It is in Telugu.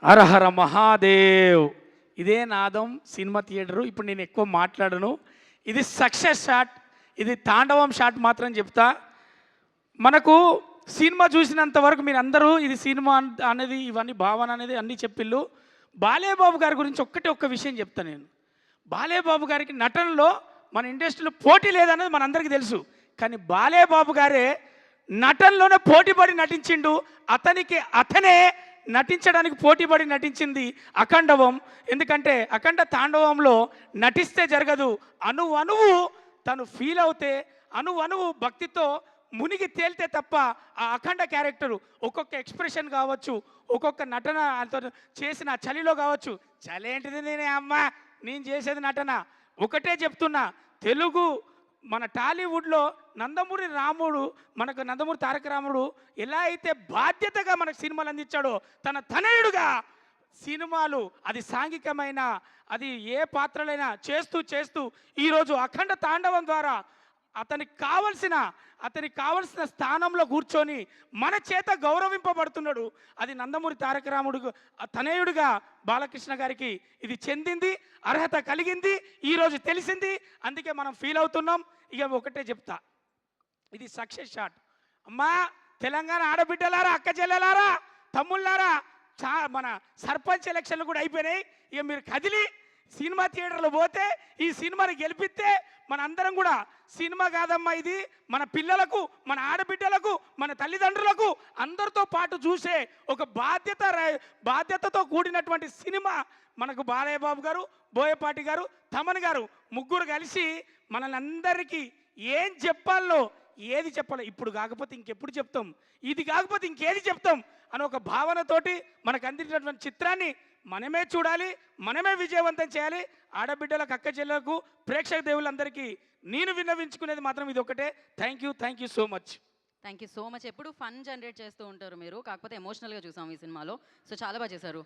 హరహర మహాదేవ్. ఇదే నాదం సినిమా థియేటరు. ఇప్పుడు నేను ఎక్కువ మాట్లాడను. ఇది సక్సెస్ షాట్, ఇది తాండవం షాట్ మాత్రం చెప్తా. మనకు సినిమా చూసినంత వరకు మీరు అందరూ ఇది సినిమా అనేది ఇవన్నీ భావన అనేది అన్నీ చెప్పిళ్ళు. బాలేబాబు గారి గురించి ఒక్క విషయం చెప్తాను నేను. బాలేబాబు గారికి నటనలో మన ఇండస్ట్రీలో పోటీ లేదనేది మనందరికీ తెలుసు. కానీ బాలేబాబు గారే నటనలోనే పోటీపడి నటించిండు. అతనే నటించడానికి పోటీపడి నటించింది అఖండవం. ఎందుకంటే అఖండ తాండవంలో నటిస్తే జరగదు, అణువు తను ఫీల్ అవుతే, అణువు భక్తితో మునిగి తేలితే తప్ప ఆ అఖండ క్యారెక్టరు ఒక్కొక్క ఎక్స్ప్రెషన్ కావచ్చు, ఒక్కొక్క నటన చేసిన చలిలో కావచ్చు. చలి ఏంటిది, నేను చేసేది నటన. ఒకటే చెప్తున్నా, తెలుగు మన టాలీవుడ్లో నందమూరి రాముడు, మనకు నందమూరి తారక రాముడు ఎలా అయితే బాధ్యతగా మనకు సినిమాలు అందించాడో, తన తనయుడుగా సినిమాలు అది సాంఘికమైన అది ఏ పాత్రలైనా చేస్తూ ఈరోజు అఖండ తాండవం ద్వారా అతనికి కావలసిన స్థానంలో కూర్చొని మన చేత గౌరవింపబడుతున్నాడు. అది నందమూరి తారక రాముడు తనయుడిగా బాలకృష్ణ గారికి ఇది చెందింది, అర్హత కలిగింది, ఈరోజు తెలిసింది. అందుకే మనం ఫీల్ అవుతున్నాం. ఇక ఒకటే చెప్తా, ఇది సక్సెస్ షాట్. అమ్మా తెలంగాణ ఆడబిడ్డలారా, అక్క చెల్లెలారా, తమ్ముళ్ళారా, మన సర్పంచ్ ఎలక్షన్లు కూడా అయిపోయినాయి. ఇక మీరు కదిలి సినిమా థియేటర్లో పోతే ఈ సినిమాని గెలిపిస్తే మన అందరం కూడా సినిమా కాదమ్మా ఇది, మన పిల్లలకు, మన ఆడబిడ్డలకు, మన తల్లిదండ్రులకు అందరితో పాటు చూసే ఒక బాధ్యతతో కూడినటువంటి సినిమా మనకు బాలయ్య బాబు గారు, బోయపాటి గారు, తమన్ గారు ముగ్గురు కలిసి మనల్ని అందరికీ ఏం చెప్పాలో, ఏది చెప్పాలో, ఇప్పుడు కాకపోతే ఇంకెప్పుడు చెప్తాం, ఇది కాకపోతే ఇంకేది చెప్తాం అని ఒక భావనతోటి మనకు అందించినటువంటి చిత్రాన్ని మనమే చూడాలి, మనమే విజయవంతం చేయాలి. ఆడబిడ్డలకు, అక్క చెల్లెలకు, ప్రేక్షక దేవులందరికీ నేను విన్నవించుకునేది మాత్రం ఇది ఒకటే. Thank you so much. Thank you so much. ఎప్పుడు ఫన్ జనరేట్ చేస్తూ ఉంటారు మీరు, కాకపోతే ఎమోషనల్గా చూసాం ఈ సినిమాలో. సో చాలా బాగా చేశారు.